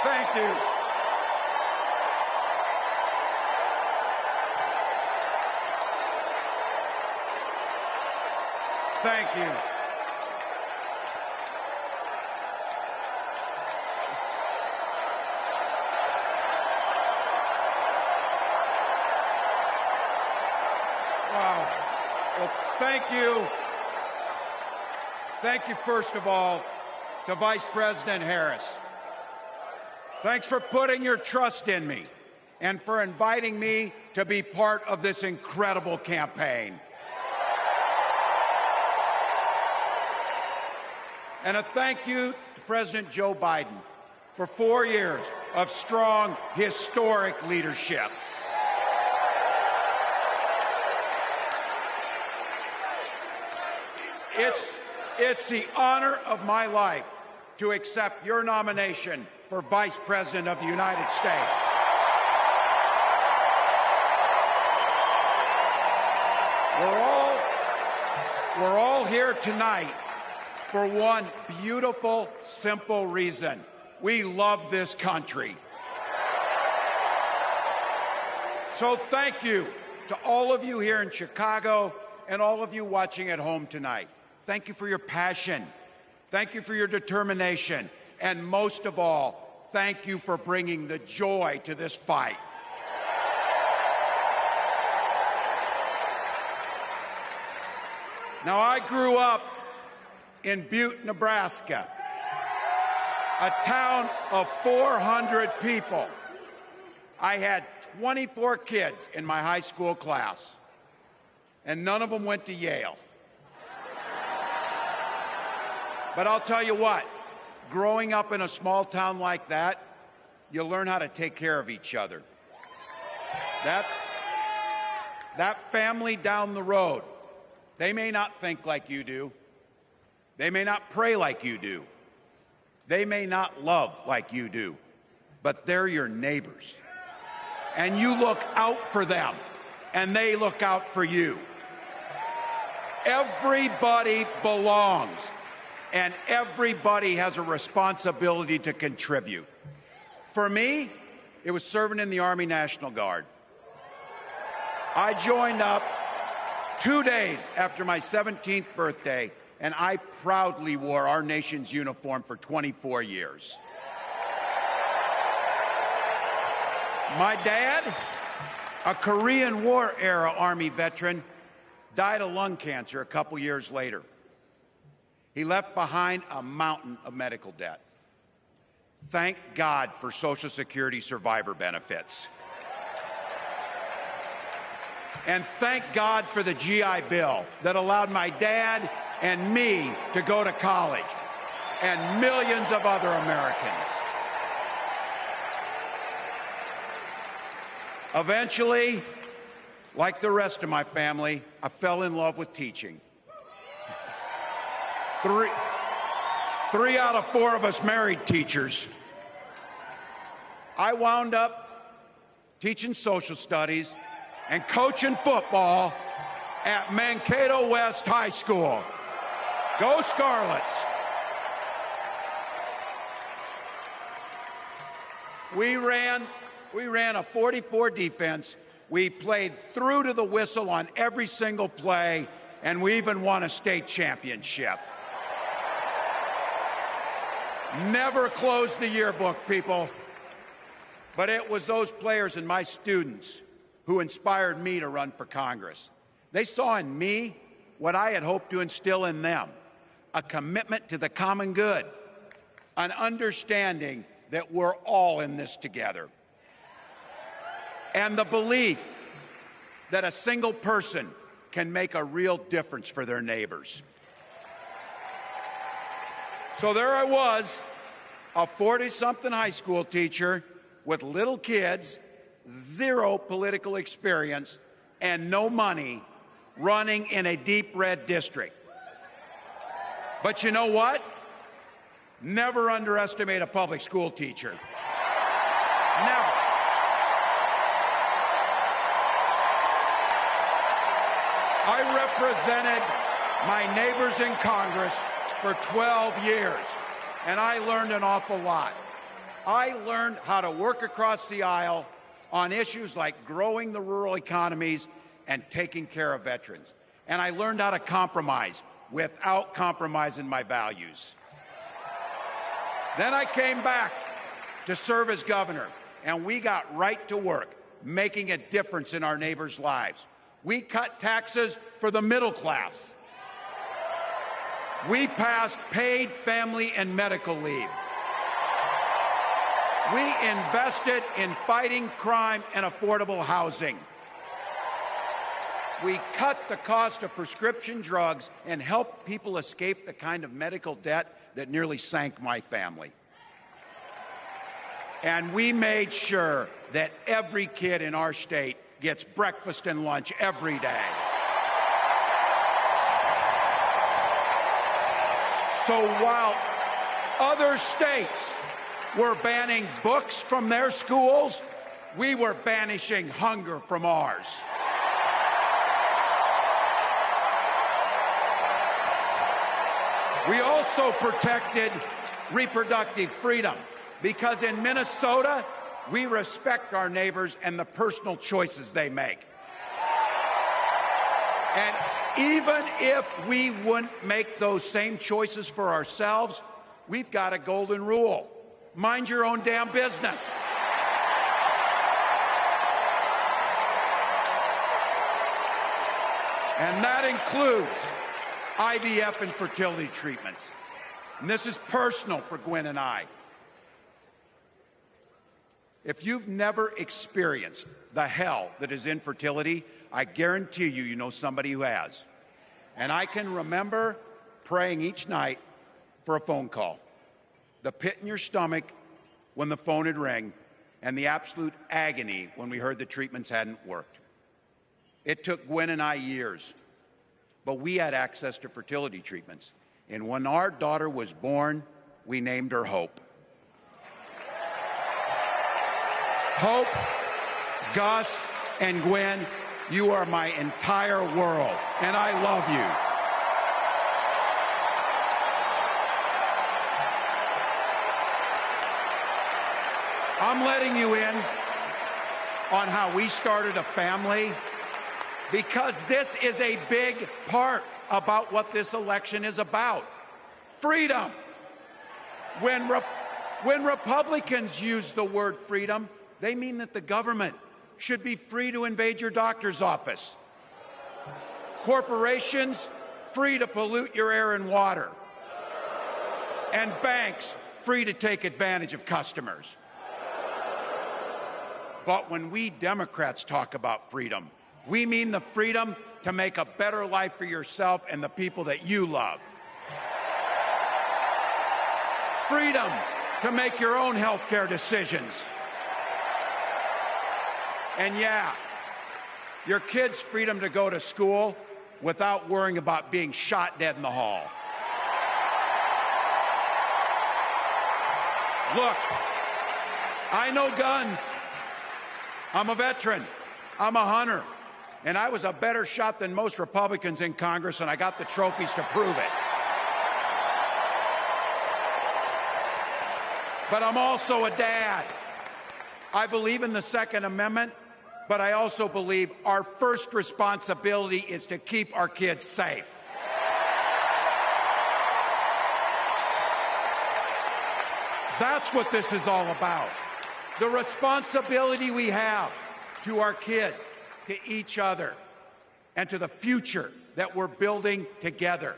Thank you. Thank you. Wow. Well, thank you. Thank you, first of all, to Vice President Harris. Thanks for putting your trust in me and for inviting me to be part of this incredible campaign. And a thank you to President Joe Biden for 4 years of strong, historic leadership. It's the honor of my life to accept your nomination for Vice President of the United States. We're all here tonight for one beautiful, simple reason. We love this country. So thank you to all of you here in Chicago and all of you watching at home tonight. Thank you for your passion. Thank you for your determination. And most of all, thank you for bringing the joy to this fight. Now, I grew up in Butte, Nebraska, a town of 400 people. I had 24 kids in my high school class, and none of them went to Yale. But I'll tell you what, growing up in a small town like that, you learn how to take care of each other. That family down the road, they may not think like you do. They may not pray like you do. They may not love like you do, but they're your neighbors. And you look out for them, and they look out for you. Everybody belongs, and everybody has a responsibility to contribute. For me, it was serving in the Army National Guard. I joined up 2 days after my 17th birthday, and I proudly wore our nation's uniform for 24 years. My dad, a Korean War era Army veteran, died of lung cancer a couple years later. He left behind a mountain of medical debt. Thank God for Social Security survivor benefits. And thank God for the GI Bill that allowed my dad and me to go to college, and millions of other Americans. Eventually, like the rest of my family, I fell in love with teaching. Three out of 4 of us married teachers. I wound up teaching social studies and coaching football at Mankato West High School. Go Scarlets! We ran a 44 defense. We played through to the whistle on every single play, and we even won a state championship. Never closed the yearbook, people. But it was those players and my students who inspired me to run for Congress. They saw in me what I had hoped to instill in them, a commitment to the common good, an understanding that we're all in this together, and the belief that a single person can make a real difference for their neighbors. So there I was, a 40-something high school teacher with little kids, 0 political experience, and no money, running in a deep red district. But you know what? Never underestimate a public school teacher. Never. I represented my neighbors in Congress for 12 years, and I learned an awful lot. I learned how to work across the aisle on issues like growing the rural economies and taking care of veterans. And I learned how to compromise without compromising my values. Then I came back to serve as governor, and we got right to work, making a difference in our neighbors' lives. We cut taxes for the middle class. We passed paid family and medical leave. We invested in fighting crime and affordable housing. We cut the cost of prescription drugs and helped people escape the kind of medical debt that nearly sank my family. And we made sure that every kid in our state gets breakfast and lunch every day. So while other states were banning books from their schools, we were banishing hunger from ours. We also protected reproductive freedom because in Minnesota, we respect our neighbors and the personal choices they make. And even if we wouldn't make those same choices for ourselves, we've got a golden rule. Mind your own damn business. And that includes IVF and fertility treatments. And this is personal for Gwen and I. If you've never experienced the hell that is infertility, I guarantee you, you know somebody who has. And I can remember praying each night for a phone call. The pit in your stomach when the phone had rang, and the absolute agony when we heard the treatments hadn't worked. It took Gwen and I years, but we had access to fertility treatments. And when our daughter was born, we named her Hope. Hope, Gus, and Gwen, you are my entire world, and I love you. I'm letting you in on how we started a family because this is a big part about what this election is about. Freedom. When Republicans use the word freedom, they mean that the government should be free to invade your doctor's office. Corporations free to pollute your air and water. And banks free to take advantage of customers. But when we Democrats talk about freedom, we mean the freedom to make a better life for yourself and the people that you love. Freedom to make your own health care decisions. And yeah, your kids' freedom to go to school without worrying about being shot dead in the hall. Look, I know guns. I'm a veteran. I'm a hunter. And I was a better shot than most Republicans in Congress, and I got the trophies to prove it. But I'm also a dad. I believe in the Second Amendment, but I also believe our first responsibility is to keep our kids safe. That's what this is all about. The responsibility we have to our kids, to each other, and to the future that we're building together.